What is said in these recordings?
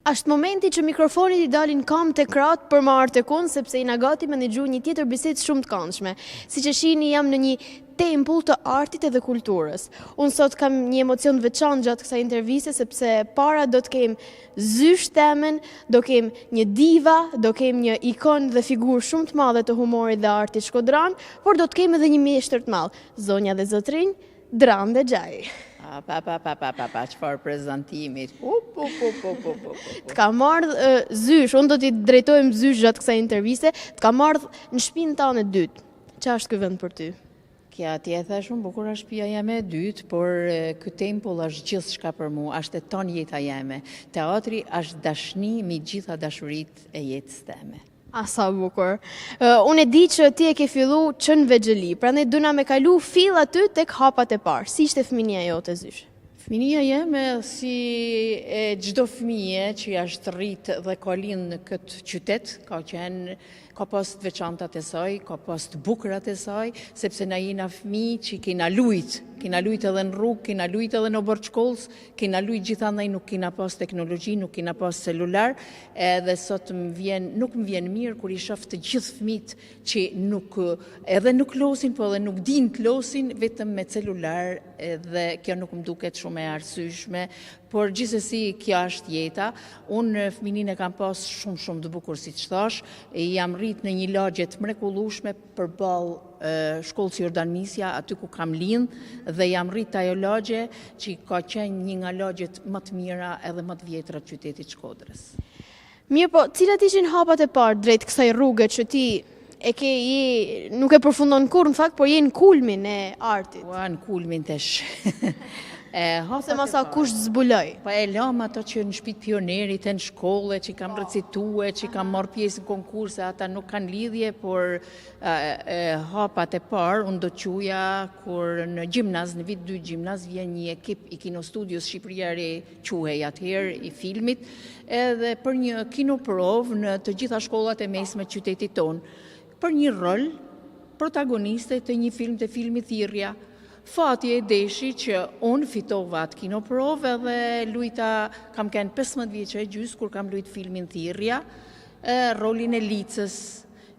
Ashtë momenti që mikrofonit i dalin kam të kratë për ma artekun, sepse i na gati me në gju një tjetër bisedë shumë të këndshme. Si që shini jam në një tempull të artit edhe kulturës. Unë sot kam një emocion veçan gjatë kësa interviste, sepse para do të kem zysh temen, do kem një diva, do kem një ikon dhe figur shumë të madhe të humorit dhe artit shkodran, por do të kem edhe një mjeshtër të madh, zonja dhe zotrinj, Dran dhe Gjaj. Qëfar prezentimit. Të ka marrë zysh, unë do t'i drejtojmë zysh gjatë kësa interviste, të ka marrë në shpinë tanë e dytë. Qa është ky vend për ty? Kja tjetër shumë bukur është shtëpia jeme e dytë, por ky tempull është gjithçka për mua, është e ton jeta jeme. Teatri është dashni mi gjitha dashuritë e jetës teme. Sa bukur. Unë e di që ti e ke fillu që në Vegjëli, prandaj duna me kalu fill aty tek hapat e parë. Si ishte fëminia jote zysh? Fëminia jeme si çdo fëmije që është rrit dhe ka lind në këtë qytet, ka pas të veçantat e saj, ka pas të bukurat e saj, sepse na jena fëmijë që kena lujt edhe në rrugë, kena lujt edhe në bord shkollës, kena lujt gjithandaj, nuk kena pas teknologji, nuk kena pas celular, edhe sot nuk më vjen mirë kur i shoh të gjithë fëmijët që nuk losin, po edhe nuk din të losin vetëm me celular, dhe kjo nuk më duket shumë e arsyeshme, por gjithsesi kjo është jeta. Unë fëminin e kam pas shumë të bukur, si që thash, jam rrit në një lagje të mrekullueshme përballë shkollës Jordan Misja, aty ku kam lind, dhe jam rrit ajo lagje që ka qenë një nga lagjet më të mira edhe më të vjetra të qytetit Shkodrës. Mirë, po cilat ishin hapat e parë drejt kësaj rruge që ti nuk e përfundon kur, në fakt, por je në kulmin e artit? Në kulmin tesh. Se masa kush zbuloj? Pa e lam ato që në shtëpitë Pionerit, në shkolle, që kam recitue, që kam marrë pjesë në konkurse, ata nuk kanë lidhje, por hapat e parë, unë do quja kur në gjimnaz, në vit 2 gjimnaz, vjen një ekip i Kinostudios Shqipëria Re, quhej atëherë i filmit, edhe për një kinoprovë në të gjitha shkollat e mesme të qytetit tonë, për një rol protagoniste të një film të filmit Thirrja. Fati e deshi që unë fitova atë kinoprovë dhe lujta, kam kënë 15 vjeçë e gjysë kur kam lujt filmin Thirrja, rolin e Licës,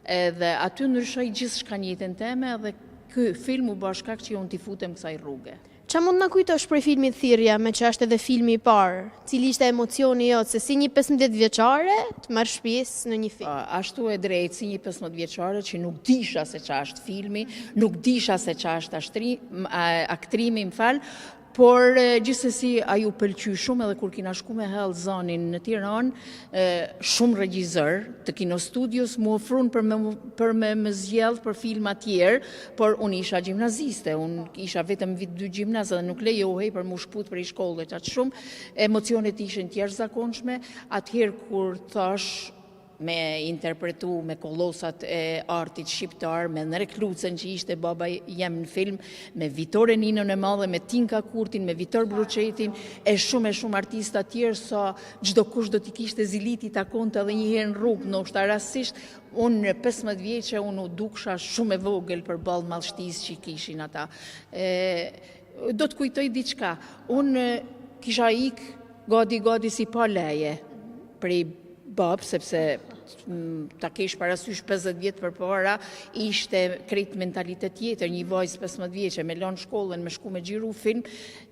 dhe aty ndryshoj gjithçka në jetën time, dhe ky film u bë shkak që unë t'i futem kësaj rruge. Qa mund na kujtosh për filmin Thirrja, me që është edhe filmi i parë? Cili ishte emocioni jot, se si një 15 vjeçare të marrësh pjesë në një film? Ashtu e drejtë, si një 15 vjeçare që nuk disha se qa është filmi, nuk disha se qa është aktrimi, por gjithsesi aju pëlqy shumë, edhe kur kina shku me Hell Zanin në Tiranë, shumë regjizor të Kinostudios mu ofrun për me më zgjedh për filma tjerë, por unë isha gjimnaziste, unë isha vetëm vit 2 gjimnaz dhe nuk lejohej për mu shkput për i shkolle qatë shumë, emocionet ishin tjerë zakonshme, atëherë kur thash me interpretu me kolosat e artit shqiptar, me Nrek Lucën që ishte baba jem në film, me Vitore Ninën e Madhe, me Tinka Kurtin, me Vitor Bruçetin, e shumë artista tjerë, sa çdo kush do t'i kishte ziliti takonte edhe një herë në rrugë, ndoshta rastisht, unë në 15 vjeçe unë u duksha shumë e vogël përballë mallshtisë që kishin ata. Do të kujtoj diçka. Unë kisha ik gati si pa leje prej bab, sepse ta kesh parasysh 50 vjetë për para, ishte krejt mentalitet tjetër, një vajzë 15 vjeqe, me lanë shkollën, me shku me gjiru film,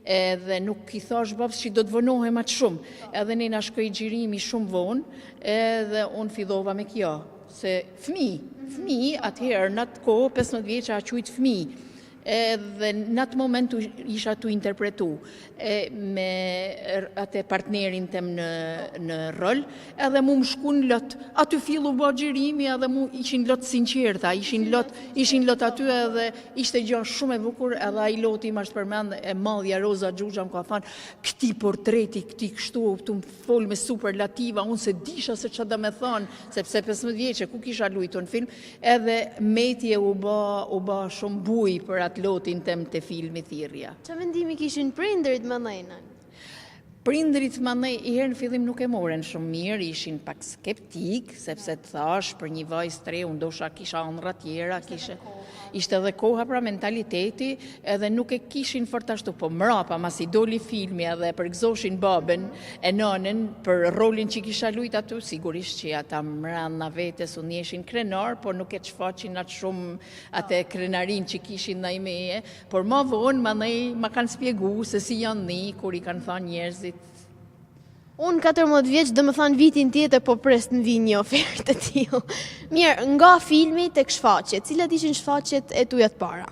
edhe nuk i thash babës që do të vonohem atë shumë, edhe ne na shkoj gjirimi shumë vonë, edhe unë fillova me kjo, se fëmi, atëherë, në atë kohë, 15 vjeqe a qujtë fëmi, edhe në atë moment isha tu interpretu me atë partnerin tem në rol, edhe mu më shku në lot, aty fillu bë gjirimi, edhe mu ishin lot sinqerta, ishin lot aty, edhe ishte gjë shumë e bukur, edhe ai loti më është përmend e madhja Roza Xhuxha më ka thënë, këti portreti, këti kështu, tu më fol me superlativa, unë se disha se çfarë do me thonë, sepse 15 vjeçe ku kisha luajtur në film, edhe metje u bë shumë buj për atë lotin tem të filmi Thirrja. Qa mendimi kishin prindërit më ndajnën? Prindrit mandej i herë në fillim nuk e moren shumë mirë, ishin pak skeptik, sepse të thash për një vajzë 3, unë dosha kisha ëndra tjera, ishte edhe koha pra mentaliteti, edhe nuk e kishin fort ashtu, po mrapa, mas i doli filmi edhe përgëzoshin babën e nënën për rolin që kisha lujt aty, sigurisht që ata mrena vetes unë jeshin krenar, por nuk e çfaqin atë shumë atë krenarin që kishin ndaj meje, por më vonë ma kanë spjegu se si janë ni, kur i kanë thënë njerëzit. Unë 14 vjeç, dhe më thanë vitin tjetër, po pres në vi një ofertë të tillë. Mirë, nga filmi tek shfaqjet, cilat ishin shfaqjet e tuja të para?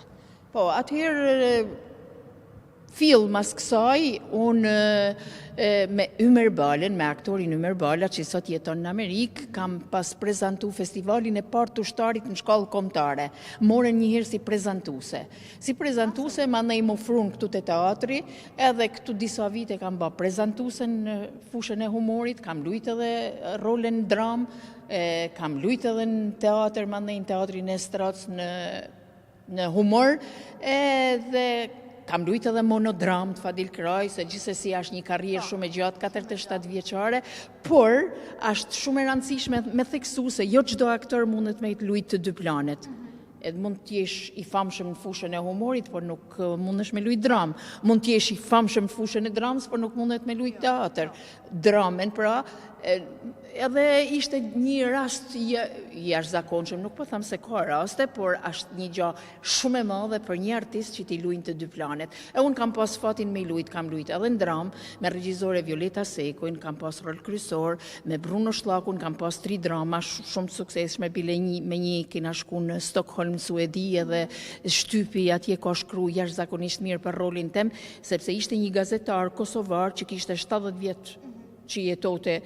Po, atëherë fill mas kësaj, unë me Ymer Balen, me aktorin Ymer Bala, që sot jeton në Amerikë, kam pas prezentu festivalin e partë të ushtarit në shkallë kombëtare. Morën një herë si prezentuse. Si prezentuse, mandej më ofruan këtu te teatri, edhe këtu disa vite kam bë prezentuse në fushën e humorit, kam lujt edhe rolën dram, kam lujt edhe në teatr, mandej në teatrin e Stratës në humor, edhe kam lujt edhe monodram të Fadil Kraj, se gjithsesi është një karrierë shumë e gjatë, 47 vjeçare, por është shumë e rëndësishme me theksu se jo çdo aktor mundet me të lujt të dy planet. Edhe mund t'jesh i famshëm në fushën e humorit, por nuk mundesh me lujt dram. Mund t'jesh i famshëm në fushën e dramës, por nuk mundet me lujt teatr. Dramen, pra, edhe ishte një rast jashtëzakonshëm, nuk po them se ka raste, por është një gjë shumë e madhe për një artist që t'i luajnë të dy planet. E unë kam pas fatin me kam lujt edhe në dram, me regjizore Violeta Sekojn, kam pas rol kryesor, me Bruno Shllakun, kam pas 3 drama shumë të suksesshme, bile me një kena shku në Stockholm, Suedi, edhe shtypi atje ka shkru jashtëzakonisht mirë për rolin tem, sepse ishte një gazetar kosovar që kishte 70 vjet që jetote.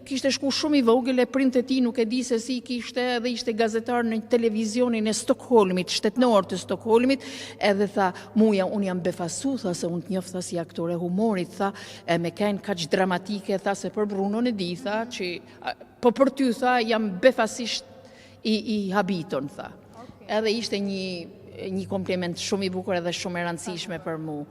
Kishte shku shumë i vogël, e prindët e tij nuk e di se si kishte, edhe ishte gazetar në televizionin e Stockholmit, shtetënor të Stockholmit, edhe tha, unë jam befasu, tha se unë të njoh tha si aktore humorit, tha, me kanë kaq dramatike, tha se për Brunon e di, tha, që po për ty, tha, jam befasisht i habiton, tha. Okay. Edhe ishte një kompliment shumë i bukur edhe shumë e rëndësishme për mu,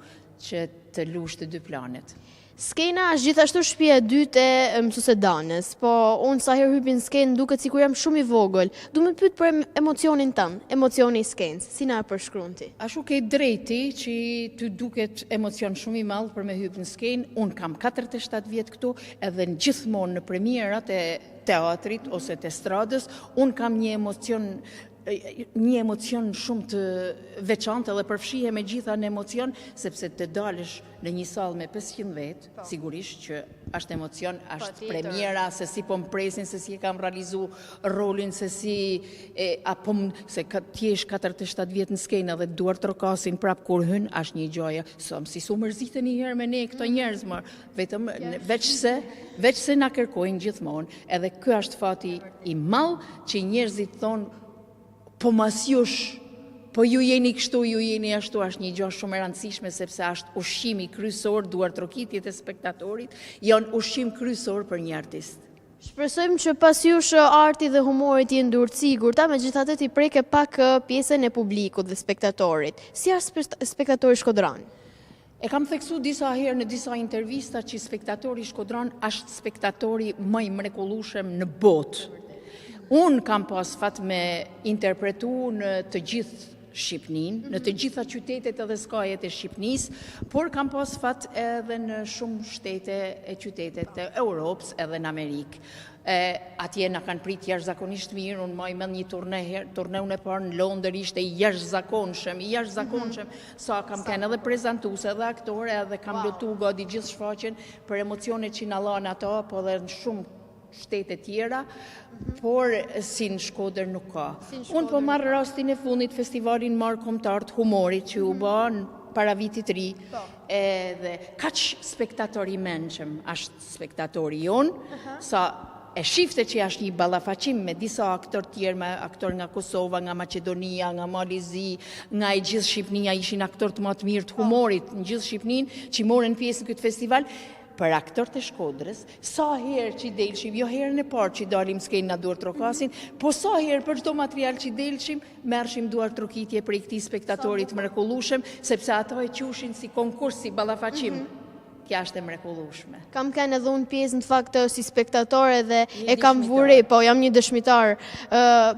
që të lush të dy planet. Skena është gjithashtu shtëpia e dytë e mësuese Danës, po unë sa herë hypin skenë duket sikur jam shumë i vogël. Du më të pyet për emocionin tënd, emocioni i skenës. Si na e përshkruan ti? Ashtu ke drejti që ty duket emocion shumë i madh për me hyp në skenë. Unë kam 47 vjet këtu, edhe në gjithmonë në premierat e teatrit ose të estradës, unë kam një emocion shumë të veçantë edhe përfshihe me gjitha në emocion, sepse të dalësh në një sallë me 500 vet, sigurisht që është emocion, është premiera, se si po më presin, se si e kam realizu rolin, se si se t'jesh 47 vjet në skenë edhe duar trokasin prap kur hyn, është një gjoja, si su mërzite një herë me ne këto njerëz, vetëm veç se na kërkojnë gjithmonë, edhe ky është fati i madh që njerëzit thonë, po mas jush, po ju jeni kështu, ju jeni ashtu, është një gjë shumë e rëndësishme, sepse është ushqimi kryesor, duar trokitjet e spektatorit, janë ushqim kryesor për një artist. Shpresojmë që pas jush arti dhe humori t'jenë duart sigurta, megjithatë ti preke pak pjesën e publikut dhe spektatorit. Si është spektatori shkodran? E kam theksu disa herë në disa intervista që spektatori shkodran është spektatori më i mrekullueshëm në botë. Unë kam pas fat me interpretu në të gjithë Shqipninë, në të gjitha qytetet edhe skajet e Shqipnisë, por kam pas fat edhe në shumë shtete e qytetet e Europës edhe në Amerikë. Atje na kanë prit jashtëzakonisht mirë, unë më mend një turneun e parë në Londër ishte i jashtëzakonshëm, sa kam kanë edhe prezantuese edhe aktore, edhe kam lutu gati gjithë shfaqjen për emocionet që na lanë ato, po edhe në shumë shtete tjera, por si në Shkodër nuk ka. Unë po marrë rastin e fundit festivalin marrë kombëtar të humorit që u bën para vitit ri, edhe kaq spektatori mençëm, është spektatori jonë, sa e shifte që është një ballafaqim me disa aktor tjerë, me aktor nga Kosova, nga Maqedonia, nga Malizi, nga e gjithë Shqipnia, ishin aktor të më të mirë të humorit në gjithë Shqipninë që morën pjesë në këtë festival. Për aktor të Shkodrës, sa herë që i delshim, jo herën e parë që i dalim skenë na duar trokasin, po sa herë për çdo material që i delshim, merrshim duar trokitje për këtij spektatorit mrekullueshëm, sepse ato e qushin si konkurs, si ballafaqim. kja është e mrekullueshme. Kam kanë edhe unë pjesë në fakt si spektatore dhe e kam vuri, po jam një dëshmitar,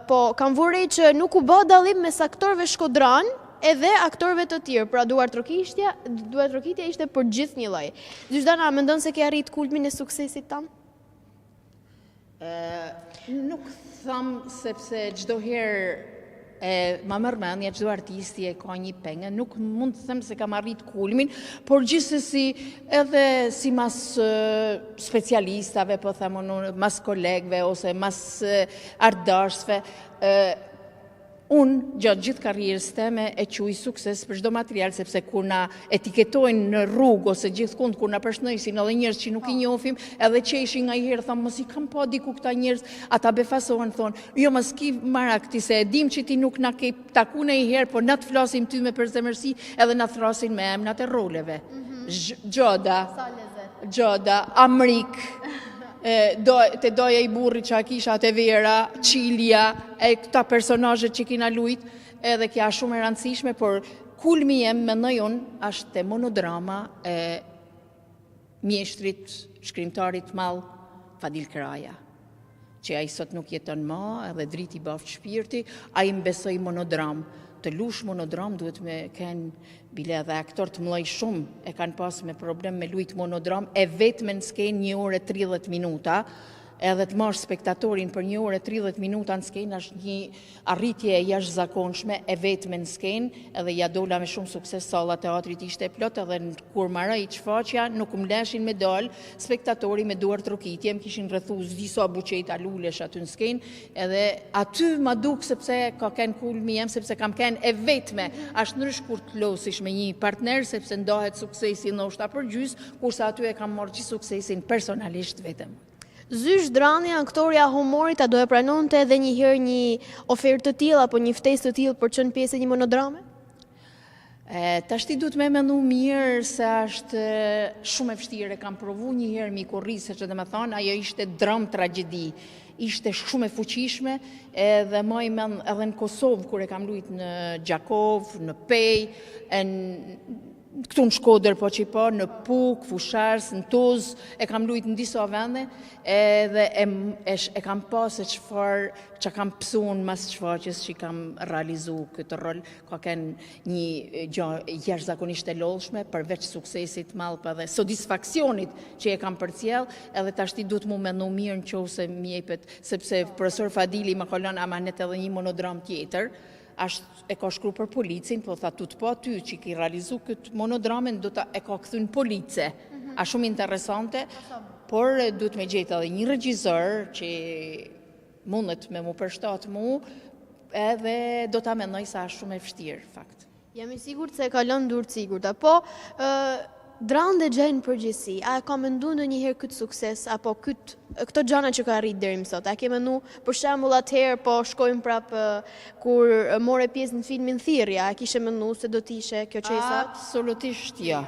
po kam vuri që nuk u bë dallim mes aktorëve shkodran edhe aktorëve të tjerë, pra duartrokitja ishte për gjithë një lloj. Gjyqdana, mendon se ke arrit kulmin e suksesit tan? Nuk tham sepse çdo herë ma merr mendja çdo artisti e ka një pengë, nuk mund të them se kam arrit kulmin, por gjithsesi edhe si mas specialistave, po them unë, mas kolegëve ose mas artdashësve, unë gjatë gjithë karrierës teme e quaj sukses për çdo material, sepse kur na etiketojnë në rrugë ose gjithkund kur na përshëndesin edhe njerëz që nuk i njohim, edhe qeshin ngajherë thonë mos i kam pa diku këta njerëz, ata befasohen thonë, jo mos ki marak ti se e dim që ti nuk na ke taku ndonjëherë, po na të flasim ty me përzemërsi edhe na thrasin me emrat e roleve. Gjoda, Amrik, te doja i burri që a kisha te Vera, Qilja, e këta personazhet që kina lujt, edhe kja shumë e rëndësishme, por kulmi jem mendoj unë është te monodrama e mjeshtrit, shkrimtarit mall Fadil Kraja, që ai sot nuk jeton më, edhe driti baft shpirti, ai mbesoi monodram. Të lush monodram duhet me kenë bile edhe aktor të mëlloj shumë e kanë pas me problem me lujt monodram e vetëm në skenë 1 orë 30 minuta, edhe të marrë spektatorin për 1 orë 30 minuta në skenë është një arritje e jashtëzakonshme e vetëm në skenë, edhe ja dola me shumë sukses, salla teatrit ishte plot, edhe kur marrë i çfaqja nuk më leshin me dal spektatori me duar trokitje, më kishin rrethu disa buqeta lulesh aty në skenë, edhe aty ma duk sepse ka kenë kulmi jem, sepse kam kenë e vetme, është ndrysh kur të losish me një partner, sepse ndahet suksesi ndoshta për gjys, kurse aty e kam marrë gjithë suksesin personalisht vetëm. Zysh Drani, aktoria humorit, a do e pranonte edhe një herë një ofertë të tillë apo një ftesë të tillë për të qenë pjesë e një monodrame? Tashti duhet me mendu mirë se është shumë e vështirë, kam provu një herë mi korrisë, që dhe me thonë, ajo ishte dramë tragjedi, ishte shumë e fuqishme, edhe ma i men edhe në Kosovë, kur e kam lujt në Gjakov, në Pej, këtu në Shkodër, po që po, në Puk, Fushars, në Tuz, e kam lujt në disa vende, edhe e kam pasë që kam pësun mas shfaqjes që kam realizu këtë rol, ka kënë një jashtëzakonisht e lodhshme, përveç suksesit malë për dhe satisfaksionit që e kam përcjell, edhe tashti duhet mu mendu mirë në qohë se mjepet, sepse profesor Fadili më kolon amanet edhe një monodram tjetër, e ka shkru për policin, po tha tut po ty që ki realizu këtë monodramen, e ka këthy në police. A shumë interesante, por duhet me gjetë edhe një regjizor që mundet me mu përshtat mu, edhe do ta mendoj sa shumë e vështirë, fakt. Jam i sigurt se e kalon dur të sigurt, po Drande Gjenë përgjithësi, a ka mendu në njëherë këtë sukses, apo këto gjana që ka arrit deri më sot? A ke mendu, për shembull atëherë, po shkojmë prapë kur more pjesë në filmin Thirrja, a kishe mendu se do t'ishe kjo qesa? Absolutisht jo.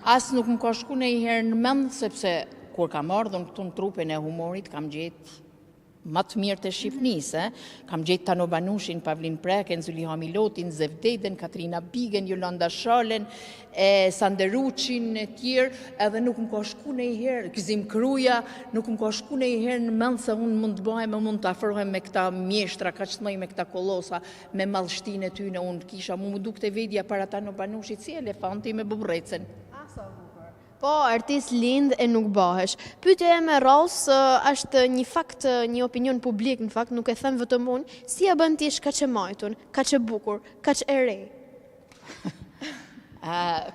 As nuk më ka shku njëherë në mend, sepse kur kam ardhur këtu në trupin e humorit, kam gjetë më të mirë të Shqipënisë, kam gjetë Tano Banushin, Pavlin Preken, Zuliha Milotin, Zevdeden, Katrina Bigen, Jolanda Shalen, Sanderuçin e tjerë, edhe nuk më ka shku njëherë, Gzim Kruja, nuk më ka shku njëherë në mend se unë mund të bëhem, mund të afrohem me këta mjeshtra, ka që të mëj me këta kolosa, me mallështin e tyne, unë kisha mu më duk të vedja para Tano Banushit si elefanti me bubrecen. Po, artist lind e nuk bëhesh. Pyetja e me rros është një fakt, një opinion publik, në fakt nuk e them vetëm unë, si ja bën ti kaq e majtun, kaq e bukur, kaq e re?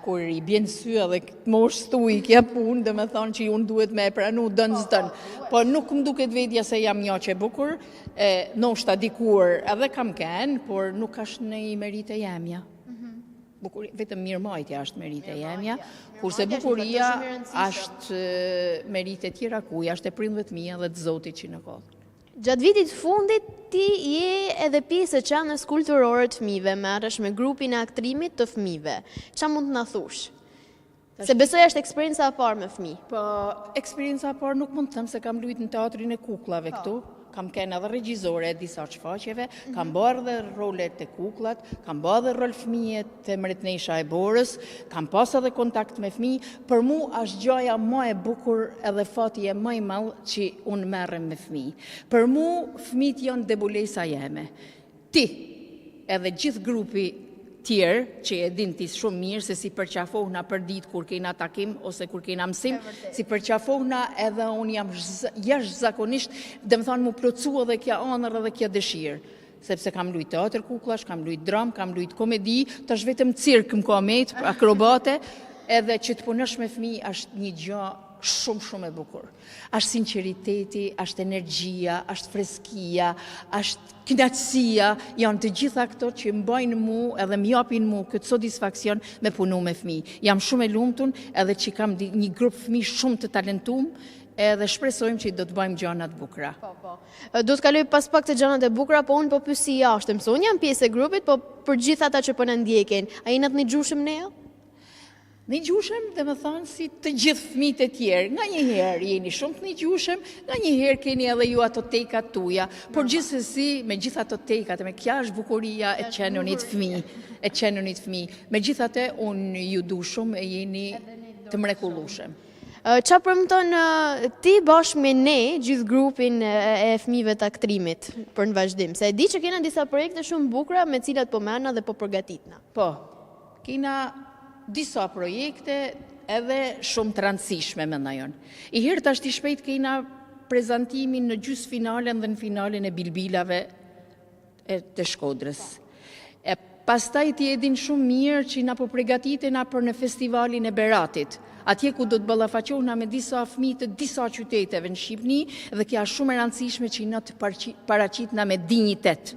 Kur i bjen sy edhe mosh thuj kja punë, dhe me thonë që unë duhet me pranu dënës tënë. Po nuk më duket vedja se jam një që e bukur, ndoshta dikur edhe kam kenë, por nuk është në i merite jemja. Vetëm mirëmajtja është merite jemja, kurse bukuria është merite tjera kuja, është e prindëve të mija dhe të zotit që në kohë. Gjatë vitit fundit, ti je edhe pjesë e çanës kulturore të fëmijëve, merresh me grupin e aktrimit të fëmijëve. Ç'a mund të na thush? Se besoj është eksperienca e parë me fëmijë. Po, eksperienca e parë nuk mund të them se kam luajtur në teatrin e kukullave këtu. kam kënë edhe regjizore e disa shfaqjeve, kam bërë dhe rolet e kukullat, kam bërë dhe rol fëmijët të Mretnesha e Borës, kam pas edhe kontakt me fëmijë, për mu është gjaja më e bukur edhe fati e më i madh që unë merrem me fëmijë. Për mu fëmijët janë debulesa jeme. Ti, edhe gjithë grupi tjerë, që e din ti shumë mirë se si përqafohna për ditë kur kena takim ose kur kena mësim, si përqafohna edhe unë jam jashtëzakonisht, dhe më thonë mu plotësua dhe kja anër dhe kja dëshirë. Sepse kam lujt teatr kuklash, kam lujt dram, kam lujt komedi, tash vetëm cirk më komet, akrobate, edhe që të punësh me fëmijë është një gjë shumë e bukur. Është sinqeriteti, është energjia, është freskia, është kënaqësia, janë të gjitha këto që mbajnë mu edhe më japin mu këtë satisfaksion me punu me fëmijë. Jam shumë e lumtur edhe që kam një grup fëmijë shumë të talentuar, edhe shpresojmë që do të bëjmë gjëra të bukura. Po. Do të kaloj pas pak të gjërat e bukura, po unë po pyes si jashtë. Unë jam pjesë e grupit, po për gjithë ata që po na ndjekin, a jeni të gjushëm ne? Në gjushëm, dhe më thonë, si të gjithë fëmijët e tjerë. Nga një herë jeni shumë të një gjushëm, nga një herë keni edhe ju ato tekat tuja, por gjithsesi, me gjithë ato tekat, me kja është bukuria e qenonit fëmijë. Me gjithë atë, unë ju du shumë e jeni të mrekullueshëm. Qa përmëton ti bashkë me ne gjithë grupin e fëmijëve të aktrimit për në vazhdim? Se e di që kena disa projekte shumë bukura me cilat po merrna dhe po përgatitna. Po, kena disa projekte edhe shumë të rëndësishme me najon. I herë tash t'i shpejt kena prezantimin në gjysmë finalen dhe në finalen e bilbilave të Shkodrës. Pastaj ti e din shumë mirë që na po përgatitena për në festivalin e Beratit. Atje ku do të ballafaqohna me disa fëmijë të disa qyteteve në Shqipëni dhe kjo është shumë e rëndësishme që na të paraqitna me dinjitet.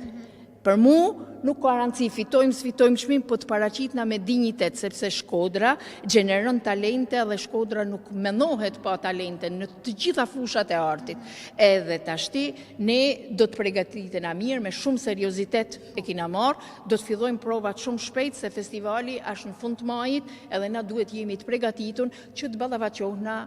Për mu nuk ka rëndësi fitojmë, sfitojmë çmim, po të paraqitna me dinjitet, sepse Shkodra gjeneron talente dhe Shkodra nuk mendohet pa talente në të gjitha fushat e artit. Edhe tashti ne do të përgatitena mirë me shumë seriozitet e kina marrë, do të fillojmë provat shumë shpejt se festivali është në fund të majit edhe na duhet jemi të përgatitur që të ballafaqohna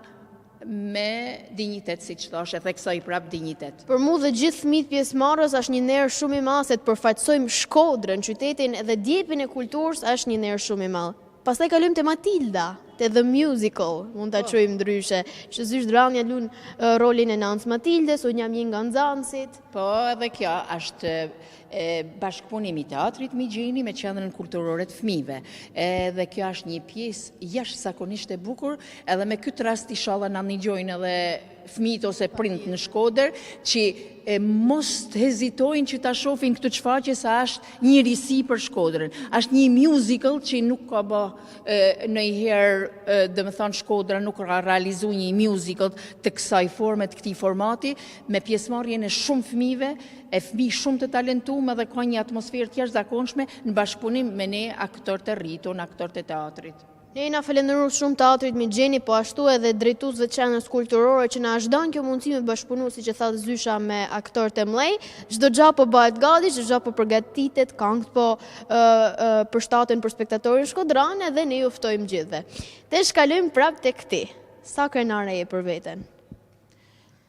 me dinjitet, si që thash, edhe kësa i prap dinjitet. Për mu dhe gjithë fëmijët pjesëmarrës është një nerë shumë i madh se të përfaqësojmë Shkodrën, qytetin dhe djepin e kulturës është një nerë shumë i madh. Pastaj kalojmë te Matilda, te The Musical, mund ta quajmë ndryshe, që Zysh Dranja lun rolin e Nans Matildes, unë jam një nga nxënësit. Po, edhe kjo është bashkëpunimi i teatrit Migjeni me qendrën kulturore të fëmijëve. Edhe kjo është një pjesë jashtëzakonisht e bukur, edhe me këtë rast inshallah na ndigjojnë edhe fëmijët ose print në Shkodër, që mos të hezitojnë që ta shohin këtë shfaqje sa është një risi për Shkodrën. Është një musical që nuk ka bë ndonjëherë, domethënë Shkodra nuk ka realizuar një musical të kësaj forme, të këtij formati, me pjesëmarrjen e shumë fëmijëve, e fëmijë shumë të talentuar dhe ka një atmosferë të jashtëzakonshme në bashkëpunim me ne aktorët e rritur, aktorët e teatrit. Ne jena falenderuar shumë teatrit Migjeni, po ashtu edhe drejtuesve të qendrës kulturore që na është dhënë kjo mundësi me bashkëpunu, siç e tha Zysha, me aktorët e mëdhenj. Çdo gjë po bëhet gati, çdo gjë po përgatitet, këngët po përshtaten për spektatorin shkodran dhe ne ju ftojmë gjithëve. Te shkalojmë prapë tek ti. Sa krenare je për veten?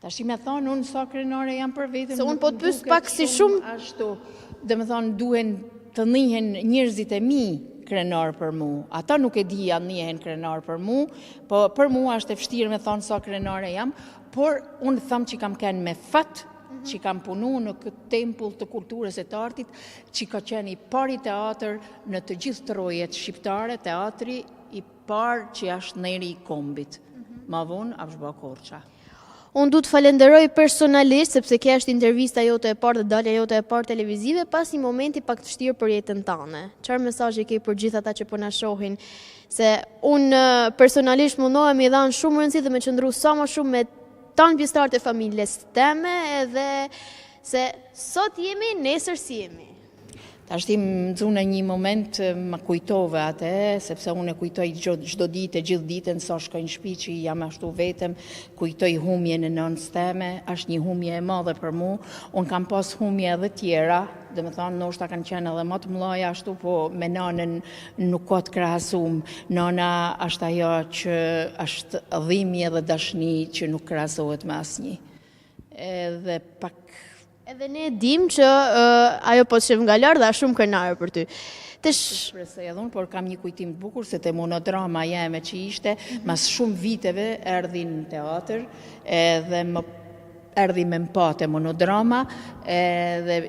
Tash më thonë unë sa krenare jam për veten. Se unë po të pyes pak si shumë ashtu, domethënë duhen të njihen njerëzit e mi krenar për mu. Ata nuk e di janë njehen krenar për mu, po për mu është e vështirë me thonë sa krenare jam, por unë thamë që kam kenë me fat, që kam punu në këtë tempull të kulturës e të artit, që ka qenë i pari teatr në të gjithë të rojet shqiptare, teatri i parë që është neri i kombit. Ma vonë, Avshba Korça. Unë du të falenderoj personalisht, sepse kjo është intervista jote e parë dhe dalja jote e parë televizive, pas një momenti pak të vështirë për jetën tane. Çfarë mesazhi ke për gjithë ata që po na shohin? Se unë personalisht mundohem i dhanë shumë rëndësi dhe me qëndru sa më shumë me tanë pjesëtarët e familjes teme, edhe se sot jemi, nesër si jemi. Ashti më nëzune një moment më kujtove atë, sepse unë e kujtoj gjdo dite, gjithë ditën, sa shkojnë shpi që jam ashtu vetëm, kujtoj humje në nënës teme, është një humje e madhe për mu, unë kam pas humje edhe tjera, dhe me thonë, nështë ta kanë qenë edhe më të mëlaja ashtu, po me nanën nuk ka të krahasum, nana është ajo që është dhimje dhe dashni që nuk krahasohet me asnjë. edhe pak. Edhe ne dim që ajo po të shef nga lart dhe është shumë krenare për ty. Shpresoj edhe unë, por kam një kujtim të bukur se te monodrama jeme që ishte, mas shumë viteve erdhi në teatr, edhe më erdhi me mpate monodrama, edhe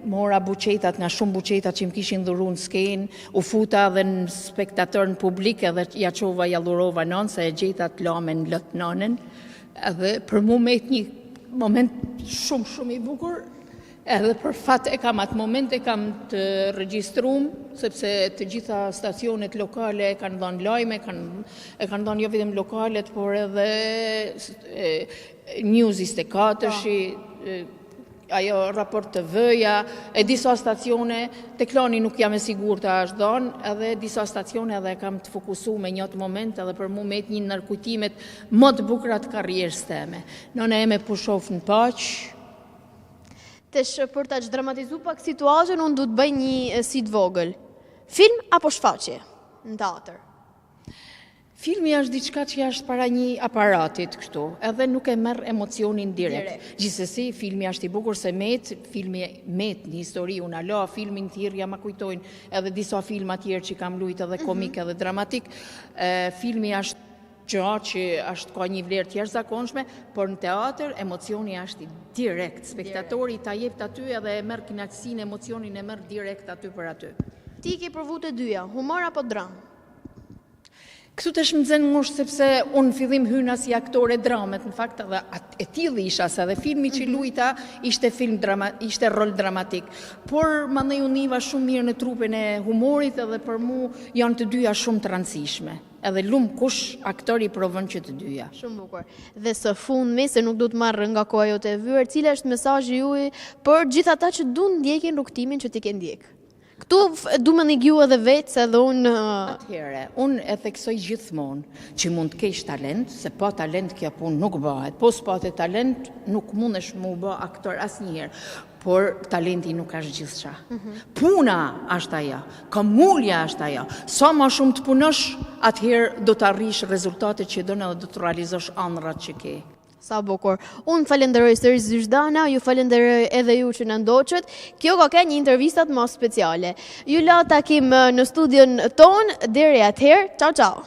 mora buqetat nga shumë buqetat që më kishin dhuru në skenë, u futa dhe në spektator në publik, edhe ja qova jallurova nën, se e gjeta të lame në lëtë nënën, edhe për mu me një moment shumë i bukur, edhe për fat e kam atë moment e kam të regjistrum, sepse të gjitha stacionet lokale e kanë dhënë lajme, e kanë dhënë jo vetëm lokalet, por edhe News 24, ajo raport të vëja, e disa stacione, te Klani nuk jam e sigur të ashtë dhënë, edhe disa stacione edhe kam të fokusu me një të moment, edhe për mu me një nërkujtimet më të bukrat karrierës teme. Nëna e me pushof në paq. Për ta dramatizu pak situatën, unë du të bëj një si të vogël. Film apo shfaqje në teatr? Filmi është diçka që është para një aparatit kështu, edhe nuk e merr emocionin direkt. Gjithsesi, filmi është i bukur se filmi Met, një histori unë ala, filmin tjerë ja ma kujtojnë, edhe disa filma tjerë që kam lujt edhe komik edhe dramatik. Filmi është që është ka një vlerë të jashtëzakonshme, por në teatr emocioni është direkt. Spektatori ta jep aty edhe e merr kënaqësinë, emocionin e merr direkt aty për aty. Ti ke provu të dyja, humor apo dramë? Këtu të shmëzën ngush sepse unë fillim hyna si aktore dramet, në fakt edhe e tillë isha, se edhe filmi që lujta ishte rol dramatik. Por mandej unë iva shumë mirë në trupin e humorit edhe për mu janë të dyja shumë të rëndësishme. Edhe lumë kush aktori provon që të dyja. Shumë bukur. Dhe së fundmi, se nuk du të marrë nga koha jote e vyer, cila është mesazhi juaj për gjithë ata që duan ndjekin rrugtimin që ti ke ndjek? Këtu du me një gju edhe vetë, se dhe unë... Atëhere, unë e theksoj gjithmonë që mund të kesh talent, se pa talent kja punë nuk bëhet. Po s'pate talent, nuk mundesh mu bë aktor asnjëherë. Por talenti nuk është gjithçka. Puna është ajo, këmbulja është ajo. Sa më shumë të punosh, atëherë do të arrish rezultatet që do të realizosh ëndrat që ke. Sa bukur. Unë falenderoj sërish Zyrzdana, ju falenderoj edhe ju që në ndoqët. Kjo ka një intervistat më speciale. Ju la takim në studion ton, deri atëherë, ciao ciao.